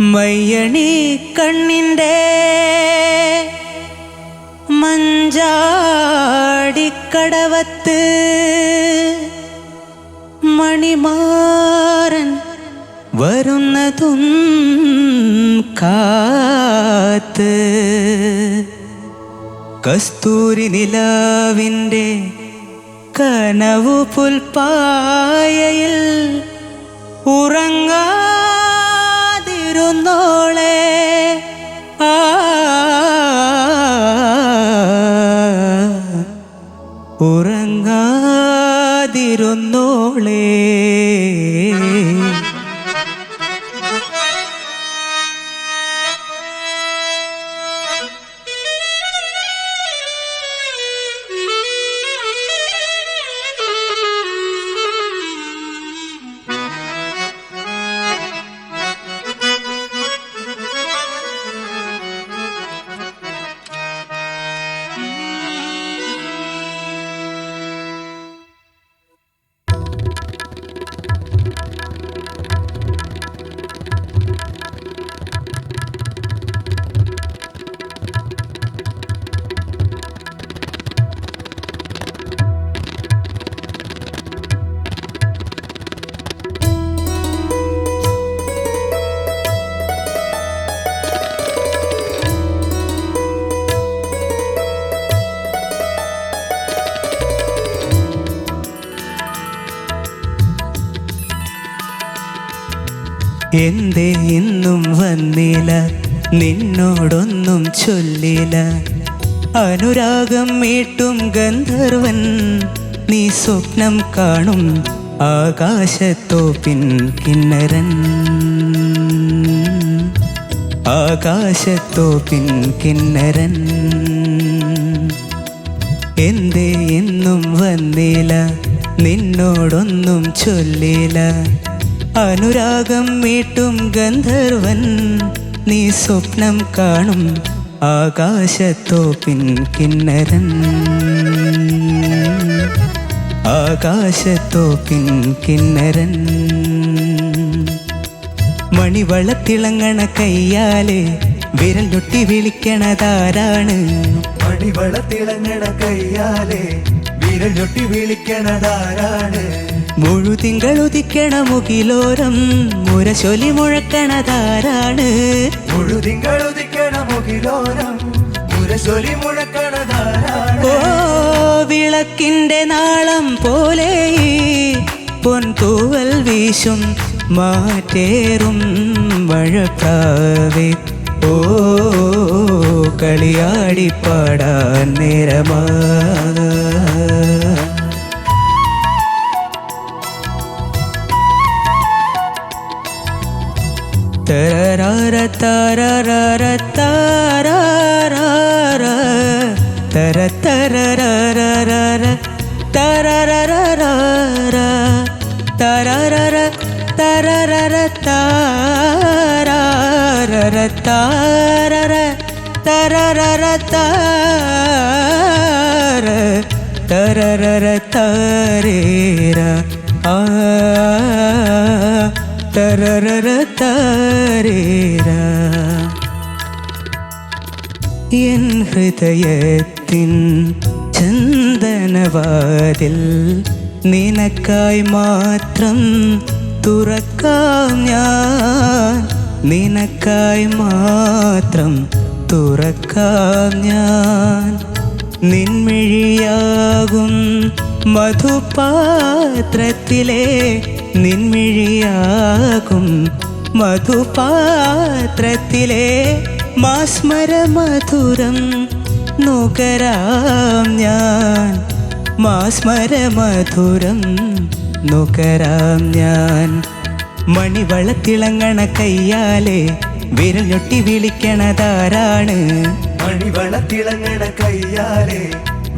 മയ്യണി കണ്ണിൻ്റെ മഞ്ചാടിക്കടവത്ത് മണിമാരൻ വരുന്നതും കാത്ത് കസ്തൂരി നിലാവിൻ്റെ കനവു പുൽപ്പായയിൽ ഉറങ്ങാതിരുന്നോളെ ഉറങ്ങാതിരുന്നോളെ. എന്തേ ഇന്നും വന്നില്ല, നിന്നോടൊന്നും ചൊല്ലില്ല. അനുരാഗം മീട്ടും ഗന്ധർവൻ നീ സ്വപ്നം കാണും ആകാശത്തോപ്പിൻ കിന്നരൻ, ആകാശത്തോപ്പിൻ കിന്നരൻ. എന്തേ ഇന്നും വന്നില്ല, നിന്നോടൊന്നും ചൊല്ലില്ല. അനുരാഗം മീട്ടും ഗന്ധർവൻ നീ സ്വപ്നം കാണും ആകാശത്തോപ്പിൻ കിന്നരൻ, ആകാശത്തോപ്പിൻ കിന്നരൻ. മണിവളത്തിളങ്ങണ കയ്യാലെ വിരൽ ഞൊട്ടി വിളിക്കണതാരാണ്? മണിവളത്തിളങ്ങണ കയ്യാലെ വിരൽ ഞൊട്ടി വിളിക്കണതാരാണ്? മുഴുതിങ്കളുദിക്കണ മുകിലോരം മുരശൊലി മുഴക്കണതാരാണ്? മുഴുതിങ്കളുദിക്കണ മുകിലോരം മുരശൊലി മുഴക്കണതാരാണ്? ഓ വിളക്കിൻ്റെ നാളം പോലെ പൊൻതൂവൽ വീശും മാറ്റേറും മഴപ്രാവേ, ഓ കളിയാടിപ്പാടാൻ നേരമാ. തരരാര തരരാര തരരാര തര തരരാര തരരാര തരരാര തരരാര തരരാര തരര തരരാര തര തരരാര തരേര ആ തരരര തരേര. എൻ ഹൃദയത്തിൻ ചന്ദനവാതിൽ നിനക്കായി മാത്രം തുറക്കാം ഞാൻ, നിനക്കായി മാത്രം തുറക്കാം ഞാൻ. നിൻമിഴിയാകും മധുപാത്രത്തിലെ, നിൻമിഴിയാകും മധുപാത്രത്തിലെ മാസ്മര മധുരം നുകരാം ഞാൻ, മാസ്മര മധുരം നുകരാം ഞാൻ. മണിവളത്തിളങ്ങണ കയ്യാലെ വിരൽ ഞൊട്ടി വിളിക്കണതാരാണ്? മണിവളത്തിളങ്ങണ കയ്യാലെ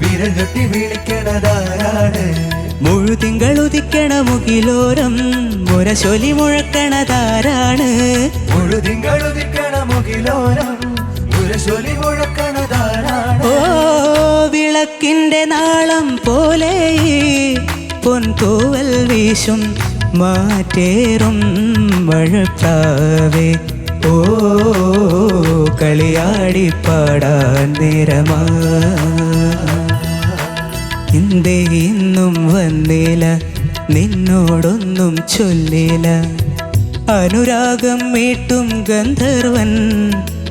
വിരൽ ഞൊട്ടി വിളിക്കണതാരാണ്? മുഴുതിങ്കളുദിക്കണ മുകിലോരം മുരശൊലി മുഴക്കണതാരാണ്? മുഴുതിങ്കളുദിക്കണ മുകിലോരം മുരശൊലി മുഴക്കണതാരാണ്? ഓ വിളക്കിൻ്റെ നാളം പോലെ പൊൻതൂവൽ വീശും മാറ്റേറും മഴപ്രാവേ, ഓ കളിയാടിപ്പാടാൻ നേരമാ എന്തേ ഇന്നും വന്നില്ല നിന്നോടൊന്നും ചൊല്ലില അനുരാഗം മീട്ടും ഗന്ധർവൻ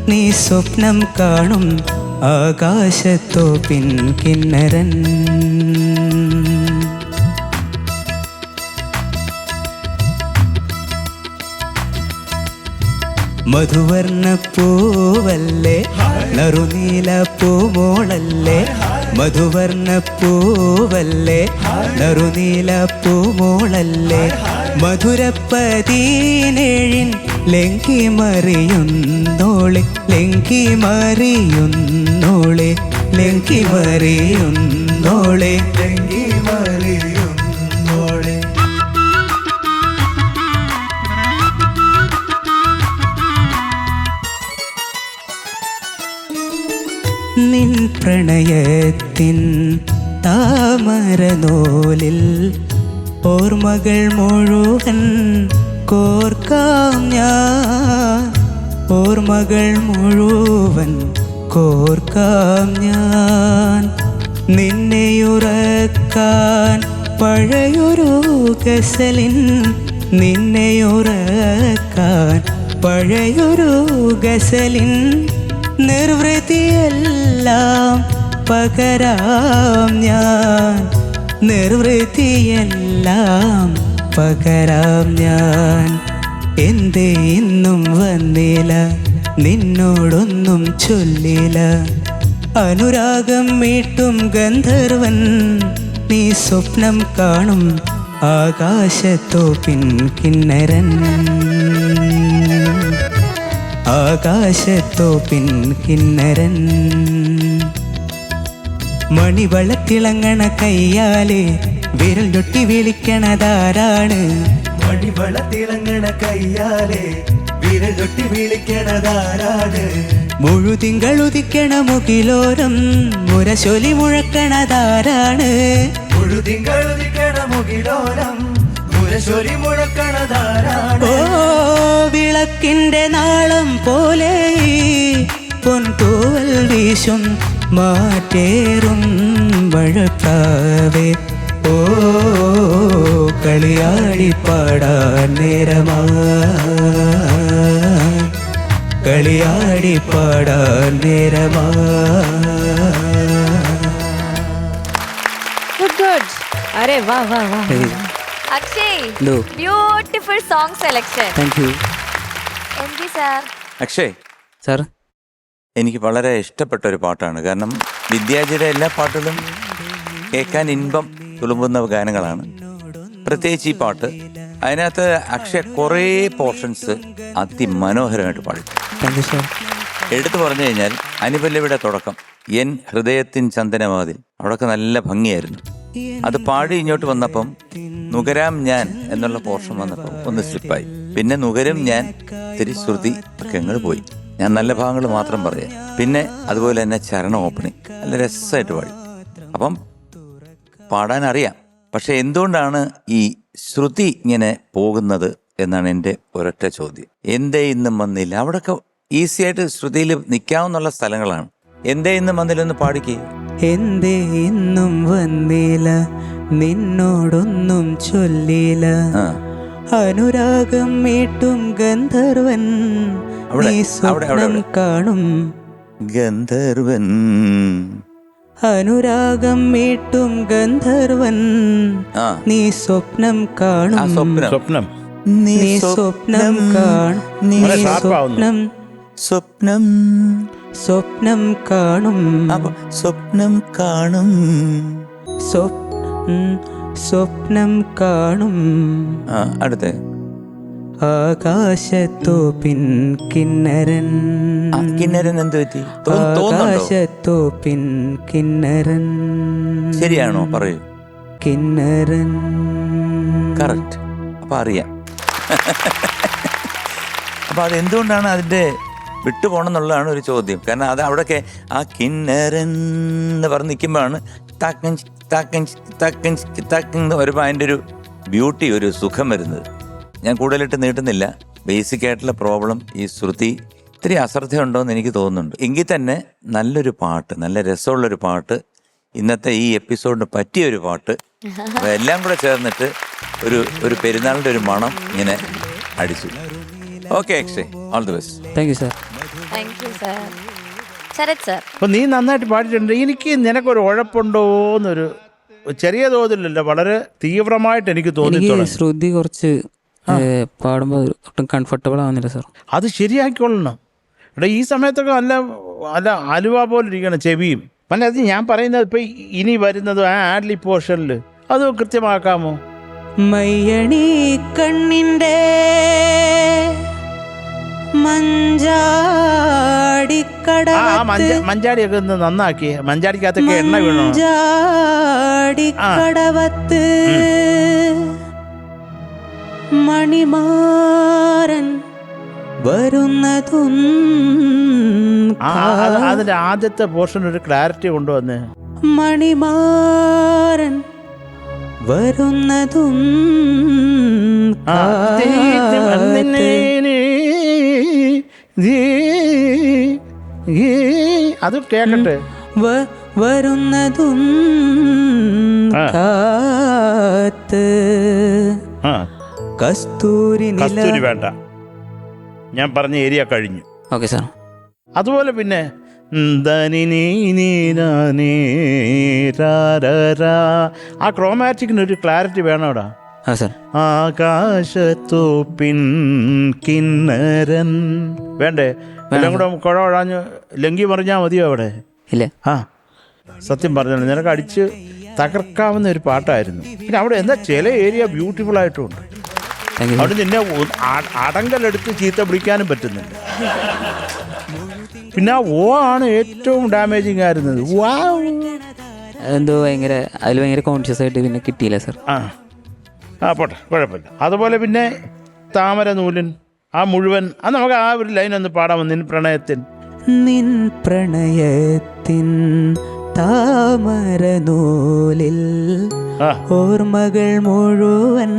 നീ സ്വപ്നം കാണും ആകാശത്തോ പിൻകിന്നരൻ മധുവർണ്ണ പൂവല്ലേ നറുനീല പൂമോളല്ലേ മധുവർണ്ണ പൂവല്ലേ നറുനീല പൂമോളല്ലേ മധുരപ്പതീനേഴിൻ ലങ്കി മറിയുന്നോളെ ലങ്കി മറിയുന്നോളെ ലങ്കി മറിയുന്നോളെ ലങ്കി മറിയുന്നോളെ നിൻ പ്രണയത്തിൻ താമരനൂലിൽ ഓർമ്മകൾ മുഴുവൻ കോർക്കാം ഞാൻ ഓർമ്മകൾ മുഴുവൻ കോർക്കാം ഞാൻ നിന്നെയുറക്കാൻ പഴയൊരു ഗസലിൻ നിന്നെയുറക്കാൻ പഴയൊരു ഗസലിൻ നിർവൃതിയെല്ലാം പകരാം ഞാൻ നിർവൃതിയെല്ലാം പകരാം ഞാൻ എന്തേ ഇന്നും വന്നില്ല നിന്നോടൊന്നും ചൊല്ലില അനുരാഗം മീട്ടും ഗന്ധർവൻ നീ സ്വപ്നം കാണും ആകാശത്തോ പിൻകിന്നരൻ ആകാശത്തോ പിൻകിന്നരൻ മണിവളത്തിളങ്ങണ കയ്യാലെ വിരൽ ഞൊട്ടി വിളിക്കണതാരാണ് മണിവളത്തിളങ്ങണ കയ്യാലെ വിരൽ തൊട്ടി വിളിക്കണതാരാണ് മുഴുതിങ്കളുദിക്കണ മുകിലോരം മുരശൊലി മുഴക്കണതാരാണ് മുഴുതിങ്കളുദിക്കണ മുകിലോരം മുരശൊലി മുഴക്കണതാരാണ് ഓ വിളക്കിന്റെ നാളം പോലെ പൊൻതൂവൽ വീശും മാറ്റേറും മഴപ്രാവേ ഓ കളിയാടിപ്പാടാൻ നേരമാ കളിയാടിപ്പാടാൻ നേരമാ Good. अरे वाह वाह वाह. Akshay hello beautiful song selection. Thank you M G sir Akshay, sir. എനിക്ക് വളരെ ഇഷ്ടപ്പെട്ട ഒരു പാട്ടാണ്. കാരണം വിദ്യാജിയുടെ എല്ലാ പാട്ടുകളും കേൾക്കാൻ ഇൻപം തുളുമ്പുന്ന ഗാനങ്ങളാണ്. പ്രത്യേകിച്ച് ഈ പാട്ട്, അതിനകത്ത് അക്ഷയ് കുറേ പോർഷൻസ് അതിമനോഹരമായിട്ട് പാടി. Thank you sir. എടുത്തു പറഞ്ഞു കഴിഞ്ഞാൽ അനുപല്ലവിയുടെ തുടക്കം എൻ ഹൃദയത്തിൻ ചന്ദനവാതിൽ, അവിടെയൊക്കെ നല്ല ഭംഗിയായിരുന്നു. അത് പാടി ഇങ്ങോട്ട് വന്നപ്പം നുകരാം ഞാൻ എന്നുള്ള പോർഷൻ വന്നപ്പം ഒന്ന് സ്ലിപ്പായി. പിന്നെ നുകരും ഞാൻ തിരിശ്രുതി ഒക്കെ അങ്ങോട്ട് പോയി. ഞാൻ നല്ല ഭാഗങ്ങൾ മാത്രം പറയാം. പിന്നെ അതുപോലെ തന്നെ ചരണ ഓപ്പണിങ് നല്ല രസമായിട്ട് പാടി. അപ്പം പാടാൻ അറിയാം, പക്ഷെ എന്തുകൊണ്ടാണ് ഈ ശ്രുതി ഇങ്ങനെ പോകുന്നത് എന്നാണ് എൻ്റെ ഒരൊറ്റ ചോദ്യം. എന്തേ ഇന്നും വന്നില്ല? അവിടെയൊക്കെ ഈസി ആയിട്ട് ശ്രുതിയിൽ നിൽക്കാവുന്നുള്ള സ്ഥലങ്ങളാണ്. എന്തേ ഇന്നും വന്നില്ലെന്ന് പാടിക്കേ. എന്തേ ഇന്നും വന്നില്ല നിന്നോടൊന്നും ചൊല്ലില അനുരാഗം മീട്ടും ഗന്ധർവൻ നീ സ്വപ്നം കാണും ഗന്ധർവൻ അനുരാഗം മീട്ടും ഗന്ധർവൻ നീ സ്വപ്നം കാണും സ്വപ്നം നീ സ്വപ്നം കാണും നീ സ്വപ്നം സ്വപ്നം സ്വപ്നം കാണും സ്വപ്നം കാണും സ്വപ്നം കാണും അടുത്ത ആകാശത്തോ പിൻകിന്നരൻ കിന്നരൻ എന്ത് പറ്റി? ആകാശത്തോ പിൻകിന്നരൻ ശരിയാണോ? പറയൂ. കിന്നരൻ കറക്റ്റ്. അപ്പൊ അറിയാം. അപ്പൊ അതെന്തുകൊണ്ടാണ് അതിന്റെ വിട്ടുപോകണം എന്നുള്ളതാണ് ഒരു ചോദ്യം. കാരണം അത് അവിടെയൊക്കെ ആ കിന്നരൻ എന്ന് പറഞ്ഞ് നിൽക്കുമ്പോഴാണ് തക്കൻ തക്കൻ തക്കൻ തക്കൻ എന്ന് വരുമ്പോൾ അതിൻ്റെ ഒരു ബ്യൂട്ടി, ഒരു സുഖം വരുന്നത്. ഞാൻ കൂടുതലിട്ട് നീട്ടുന്നില്ല. ബേസിക് ആയിട്ടുള്ള പ്രോബ്ലം ഈ ശ്രുതി ഇത്തിരി അശ്രദ്ധയുണ്ടോ എന്ന് എനിക്ക് തോന്നുന്നുണ്ട്. എങ്കിൽ തന്നെ നല്ലൊരു പാട്ട്, നല്ല രസമുള്ളൊരു പാട്ട്, ഇന്നത്തെ ഈ എപ്പിസോഡിന് പറ്റിയൊരു പാട്ട്, എല്ലാം കൂടെ ചേർന്നിട്ട് ഒരു പെരുന്നാളിൻ്റെ ഒരു മണം ഇങ്ങനെ അടിച്ചു. Okay Akshay, all the best. Thank you sir. Thank you sir. Sarath sir. അപ്പം നീ നന്നായിട്ട് പാടിയിട്ടുണ്ട്. എനിക്ക് നിനക്കൊരു ഉഴപ്പുണ്ടോ എന്നൊരു ചെറിയ തോതിലല്ല, വളരെ തീവ്രമായിട്ട് എനിക്ക് തോന്നി എനിക്ക് തുടങ്ങി. ശ്രുതി കുറച്ച് പാടുമ്പോൾ ഒട്ടും കംഫർട്ടബിൾ ആവുന്നില്ല സാർ. അത് ശരിയാക്കിക്കൊള്ളണം. ഇവിടെ ഈ സമയത്തൊക്കെ നല്ല നല്ല അലുവ പോലെ ഇരിക്കണം ചെവിയും. പിന്നെ അത് ഞാൻ പറയുന്നത് ഇപ്പം ഇനി വരുന്നത് ആ ആഡ്ലി പോർഷനിൽ അത് കൃത്യമാക്കാമോ? മയ്യണി കണ്ണിൻ്റെ മഞ്ചാടിയൊക്കെ ഒന്ന് നന്നാക്കിയേ. മഞ്ചാടിക്കകത്തൊക്കെ എണ്ണ വീണോ? മഞ്ചാടിക്കടവത്ത് മണിമാരൻ വരുന്നതും അതിന്റെ ആദ്യത്തെ പോർഷൻ ഒരു ക്ലാരിറ്റി കൊണ്ടുവന്ന്. മണിമാരൻ വരുന്നതും അത് കേക്കട്ടെ. വരുന്നതും കാത്ത് കസ്തൂരി വേണ്ട, ഞാൻ പറഞ്ഞ ഏരിയ കഴിഞ്ഞു. Okay sir. അതുപോലെ പിന്നെ ആ ക്രോമാറ്റിക്കിന് ഒരു ക്ലാരിറ്റി വേണോടാ. ആകാശത്തോപ്പിൻ കിന്നരൻ വേണ്ടേ? എല്ലാം കൂടെ കുഴഞ്ഞ് ലങ്കി പറഞ്ഞാൽ മതിയോ അവിടെ? ഇല്ല. സത്യം പറഞ്ഞാൽ നിനക്ക് അടിച്ച് തകർക്കാവുന്ന ഒരു പാട്ടായിരുന്നു. പിന്നെ അവിടെ എന്താ ചില ഏരിയ ബ്യൂട്ടിഫുൾ ആയിട്ടുമുണ്ട്. അവിടെ നിന്നെ അടങ്കലെടുത്ത് ചീത്ത പിടിക്കാനും പറ്റുന്നുണ്ട്. പിന്നെ ഓ ആണ് ഏറ്റവും ഡാമേജിങ് ആയിരുന്നത്. എന്തോ ഭയങ്കര അതിൽ ഭയങ്കര കോൺഷ്യസ് ആയിട്ട് പിന്നെ കിട്ടിയില്ല സാർ. പോട്ടെ, കുഴപ്പമില്ല. അതുപോലെ പിന്നെ താമര നൂലൻ ആ മുഴുവൻ അത് നമുക്ക് ആ ഒരു ലൈൻ ഒന്ന് പാടാമോ? നിൻ പ്രണയത്തിൻ താമര നൂലിൽ ഓർമ്മകൾ മുഴുവൻ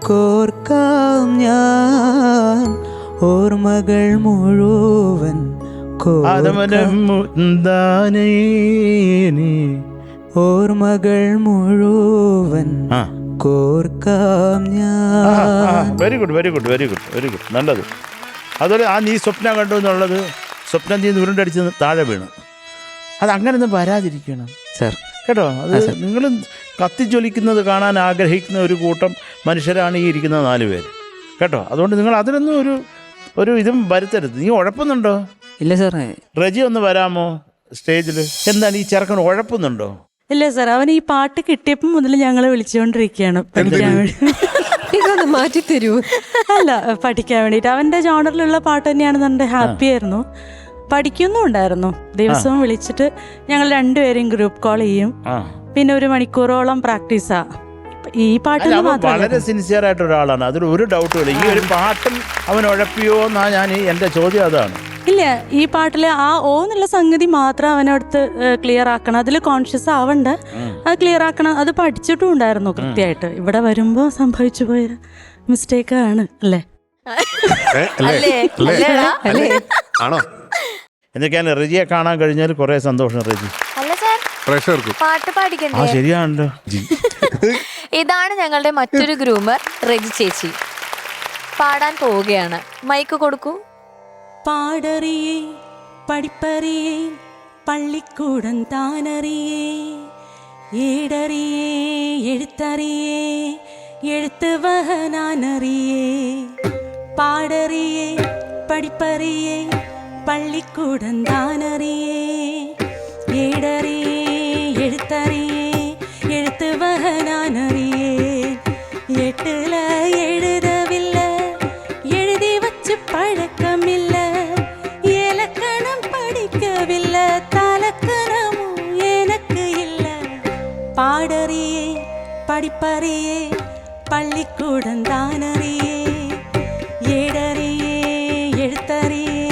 കോർക്കാം ഞാൻ, ഓർമ്മകൾ മുഴുവൻ ഓർമ്മകൾ മുഴുവൻ കോർക്കാം ഞാൻ. Very good, very good, very good, very good, നല്ലത്. അതുപോലെ ആ നീ സ്വപ്നം കണ്ടു എന്നുള്ളത്, സ്വപ്നം നീ ഉരുണ്ടടിച്ച് താഴെ വീണു, അത് അങ്ങനെയൊന്നും വരാതിരിക്കണം സാർ കേട്ടോ. അത് നിങ്ങൾ കത്തിജ്വലിക്കുന്നത് കാണാൻ ആഗ്രഹിക്കുന്ന ഒരു കൂട്ടം മനുഷ്യരാണ് ഈ ഇരിക്കുന്ന 4 പേര് കേട്ടോ. അതുകൊണ്ട് നിങ്ങൾ അതിനൊന്നും ഒരു ഇതും വരുത്തരുത്. നീ ഉഴപ്പുന്നുണ്ടോ? ഇല്ല സാർ. റജി ഒന്ന് വരാമോ സ്റ്റേജിൽ? എന്താണ് ഈ ചെറുക്കൻ ഉഴപ്പുന്നുണ്ടോ? ഇല്ല സാർ, അവൻ ഈ പാട്ട് കിട്ടിയപ്പോൾ മുതൽ ഞങ്ങളെ വിളിച്ചുകൊണ്ടിരിക്കുകയാണ് പഠിക്കാൻ വേണ്ടി. ഇതൊന്ന് മാറ്റി തരൂ. അല്ല, പഠിക്കാൻ വേണ്ടിയിട്ട്. അവന്റെ ജോണറിലുള്ള പാട്ട് തന്നെയാണെന്നുണ്ടെ ഹാപ്പി ആയിരുന്നു. പഠിക്കുന്നും ഉണ്ടായിരുന്നു. ദിവസവും വിളിച്ചിട്ട് ഞങ്ങൾ 2 പേരും ഗ്രൂപ്പ് കോൾ ചെയ്യും. പിന്നെ 1 മണിക്കൂറോളം പ്രാക്ടീസാ. ഈ പാട്ട് വളരെ സിൻസിയർ ആയിട്ട് ഒരാളാണ്, അതിൽ ഒരു ഡൗട്ടും ഇല്ല. ഈ ഒരു പാട്ടും അവൻ ഉഴപ്പിയോ എന്നാ ഞാൻ എന്റെ ചോദ്യം അതാണ്. ഇല്ല, ഈ പാട്ടില് ആ ഓ എന്നുള്ള സംഗതി മാത്രം അവനടുത്ത് ക്ലിയർ ആക്കണം. അതിൽ കോൺഷ്യസ് ആവണ്ട, അത് ക്ലിയർ ആക്കണം. അത് പഠിച്ചിട്ടും ഉണ്ടായിരുന്നു കൃത്യമായിട്ട്. ഇവിടെ വരുമ്പോ സംഭവിച്ചു പോയ മിസ്റ്റേക്ക് ആണ് അല്ലേ? ആണോ? എന്തൊക്കെയാണ് റജിയെ കാണാൻ കഴിഞ്ഞാൽ കുറെ സന്തോഷം. റജി പാട്ട് പാടിക്കണ്ടേ? ശരിയാണല്ലോ. ഇതാണ് ഞങ്ങളുടെ മറ്റൊരു ഗ്രൂമർ റജി ചേച്ചി. പാടാൻ പോവുകയാണ്. മൈക്ക് കൊടുക്കൂ. പാടറിയേ പഠിപ്പറിയേ പള്ളിക്കൂടം താനറിയേ, ഏടറിയേ എഴുത്തറിയേ എഴുത്ത് വഹനാനറിയേ. പാടറിയേ പഠിപ്പറിയേ പള്ളിക്കൂടം താനറിയേ, ഏടറിയേ എഴുത്തറിയേ എഴുത്ത് വഹനാനറിയേ. 8ல எழுதவில்லை, எழுதி வச்சு பழக்கமில்ல, இலக்கணம் படிக்கவில்லை, தலக்கணமும் எனக்கு இல்லை. பாடறியே படிப்பறியே பள்ளிக்கூடம் தானறியே, ஏடறியே எழுத்தறியே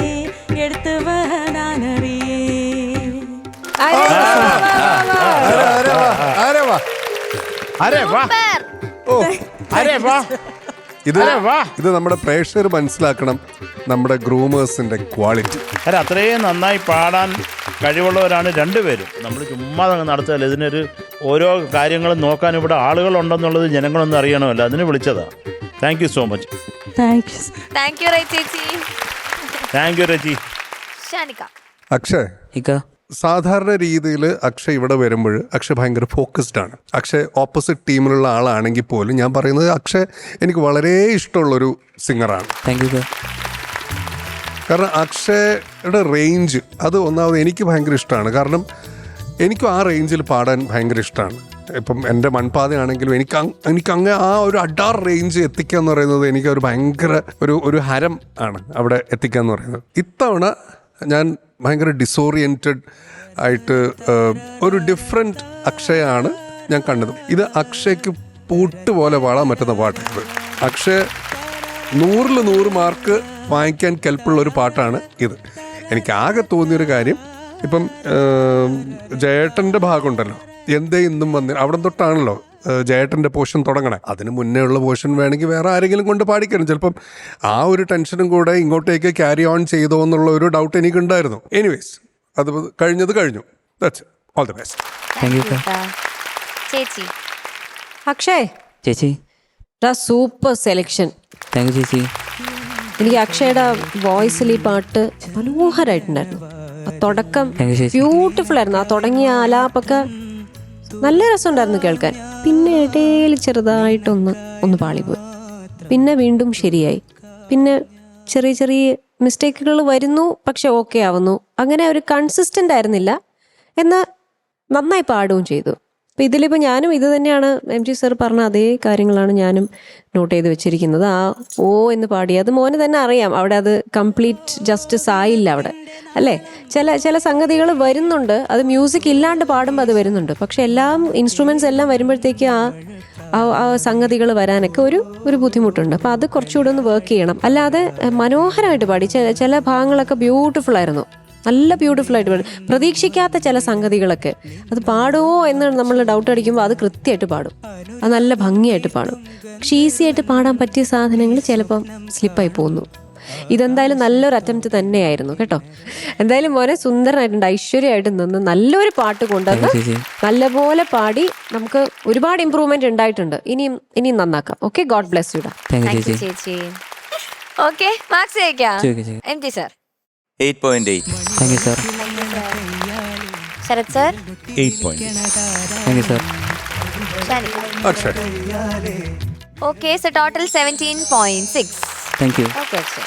எடுத்து வஹனானறியே. ഇത് ഇത് നമ്മുടെ പ്രേക്ഷകർ മനസ്സിലാക്കണം നമ്മുടെ ഗ്രൂമേഴ്സിന്റെ ക്വാളിറ്റി. അല്ല, അത്രയും നന്നായി പാടാൻ കഴിവുള്ളവരാണ് രണ്ടുപേരും. നമ്മൾ ചുമ്മാ നടത്തുകയല്ല, ഇതിനൊരു ഓരോ കാര്യങ്ങളും നോക്കാൻ ഇവിടെ ആളുകളുണ്ടെന്നുള്ളത് ജനങ്ങളൊന്നും അറിയണമല്ലോ, അതിന് വിളിച്ചതാ. Thank you so much. Thank you ചേച്ചി. താങ്ക് യു രജി. ഷാനിക. അക്ഷയ്, ഇക്ക സാധാരണ രീതിയിൽ അക്ഷയ് ഇവിടെ വരുമ്പോൾ അക്ഷയ് ഭയങ്കര ഫോക്കസ്ഡ് ആണ്. അക്ഷയ് ഓപ്പോസിറ്റ് ടീമിലുള്ള ആളാണെങ്കിൽ പോലും ഞാൻ പറയുന്നത് അക്ഷയ് എനിക്ക് വളരെ ഇഷ്ടമുള്ളൊരു സിംഗറാണ്. Thank you sir. കാരണം അക്ഷയുടെ റേഞ്ച് അത് ഒന്നാമത് എനിക്ക് ഭയങ്കര ഇഷ്ടമാണ്. കാരണം എനിക്കും ആ റേഞ്ചിൽ പാടാൻ ഭയങ്കര ഇഷ്ടമാണ്. ഇപ്പം എൻ്റെ മൺപാതയാണെങ്കിലും എനിക്ക് അങ്ങ് ആ ഒരു അഡാർ റേഞ്ച് എത്തിക്കുക എന്ന് പറയുന്നത് എനിക്കൊരു ഭയങ്കര ഒരു ഹരം ആണ് അവിടെ എത്തിക്കുക എന്ന് പറയുന്നത്. ഇത്തവണ ഞാൻ ഭയങ്കര ഡിസോറിയൻറ്റഡ് ആയിട്ട് ഒരു ഡിഫറെൻറ്റ് അക്ഷയാണ് ഞാൻ കണ്ടത്. ഇത് അക്ഷയ്ക്ക് പൂട്ട് പോലെ പാടാൻ പറ്റുന്ന പാട്ടാണ്. അക്ഷയ് 100-ൽ 100 മാർക്ക് വാങ്ങിക്കാൻ കെൽപ്പുള്ള ഒരു പാട്ടാണ് ഇത്. എനിക്ക് ആകെ തോന്നിയൊരു കാര്യം, ഇപ്പം ജയേട്ടൻ്റെ ഭാഗമുണ്ടല്ലോ, എന്തേ ഇന്നും വന്ന് അവിടെ തൊട്ടാണല്ലോ ജയേട്ടൻ്റെ പോർഷൻ തുടങ്ങണേ. അതിന് മുന്നേ ഉള്ള പോർഷൻ വേണമെങ്കിൽ വേറെ ആരെങ്കിലും കൊണ്ട് പാടിക്കണം. ചിലപ്പം ആ ഒരു ടെൻഷനും കൂടെ ഇങ്ങോട്ടേക്ക് ക്യാരി ഓൺ ചെയ്തോ എന്നുള്ള ഒരു ഡൗട്ട് എനിക്കുണ്ടായിരുന്നു. എനിവേസ്, അത് കഴിഞ്ഞത് കഴിഞ്ഞു. That's all the best. Thank you ചേച്ചി. അക്ഷയ് ചേച്ചി. Super selection. താങ്ക് യു ചേച്ചി. എനിക്ക് അക്ഷയുടെ വോയിസിൽ ഈ പാട്ട് മനോഹരമായിട്ടുണ്ടായിരുന്നു. ആ തുടക്കം Thank you, ചേച്ചി. ബ്യൂട്ടിഫുൾ ആയിരുന്നു. ആ തുടങ്ങിയ ആലാപ്പൊക്കെ നല്ല രസമുണ്ടായിരുന്നു കേൾക്കാൻ. പിന്നെ ഇടയിൽ ചെറുതായിട്ടൊന്ന് പാളിപ്പോയി, പിന്നെ വീണ്ടും ശരിയായി, പിന്നെ ചെറിയ ചെറിയ മിസ്റ്റേക്കുകൾ വരുന്നു, പക്ഷെ ഓക്കെ ആവുന്നു. അങ്ങനെ ഒരു കൺസിസ്റ്റൻ്റ് ആയിരുന്നില്ല, എന്നാൽ നന്നായി പാടുകയും ചെയ്തു. അപ്പം ഇതിലിപ്പോൾ ഞാനും ഇത് തന്നെയാണ് MG സർ പറഞ്ഞ അതേ കാര്യങ്ങളാണ് ഞാനും നോട്ട് ചെയ്ത് വെച്ചിരിക്കുന്നത്. ആ ഓ എന്ന് പാടി അത് മോന് തന്നെ അറിയാം, അവിടെ അത് കംപ്ലീറ്റ് ജസ്റ്റിസ് ആയില്ല അവിടെ, അല്ലേ? ചില സംഗതികൾ വരുന്നുണ്ട്, അത് മ്യൂസിക് ഇല്ലാണ്ട് പാടുമ്പോൾ അത് വരുന്നുണ്ട്. പക്ഷെ എല്ലാം ഇൻസ്ട്രുമെൻറ്റ്സ് എല്ലാം വരുമ്പോഴത്തേക്ക് ആ സംഗതികൾ വരാനൊക്കെ ഒരു ബുദ്ധിമുട്ടുണ്ട്. അപ്പം അത് കുറച്ചുകൂടെ ഒന്ന് വർക്ക് ചെയ്യണം. അല്ലാതെ മനോഹരമായിട്ട് പാടി, ചില ഭാഗങ്ങളൊക്കെ ബ്യൂട്ടിഫുൾ ആയിരുന്നു, നല്ല ബ്യൂട്ടിഫുൾ ആയിട്ട് പാടും. പ്രതീക്ഷിക്കാത്ത ചില സംഗതികളൊക്കെ അത് പാടുമോ എന്ന് നമ്മൾ ഡൗട്ട് അടിക്കുമ്പോൾ അത് കൃത്യമായിട്ട് പാടും, അത് നല്ല ഭംഗിയായിട്ട് പാടും. പക്ഷെ ഈസി ആയിട്ട് പാടാൻ പറ്റിയ സാധനങ്ങൾ ചിലപ്പം സ്ലിപ്പായി പോകുന്നു. ഇതെന്തായാലും നല്ലൊരു അറ്റംപ്റ്റ് തന്നെയായിരുന്നു കേട്ടോ. എന്തായാലും മോനെ സുന്ദരനായിട്ടുണ്ട്, ഐശ്വര്യമായിട്ട് നിന്ന് നല്ലൊരു പാട്ട് കൊണ്ടുവന്ന് നല്ലപോലെ പാടി. നമുക്ക് ഒരുപാട് ഇമ്പ്രൂവ്മെന്റ് ഉണ്ടായിട്ടുണ്ട്. ഇനിയും നന്നാക്കാം. Okay, god bless you. Thank you ചേച്ചി. ചേച്ചി. ഓക്കെ, മാർക്സ് ചോദിക്കാം. MG sir. 8.8. Thank you sir. Sharath sir. 8 point. Thank you sir. Shanika. Akshay, okay, so total 17.6. Thank you. Okay Akshay.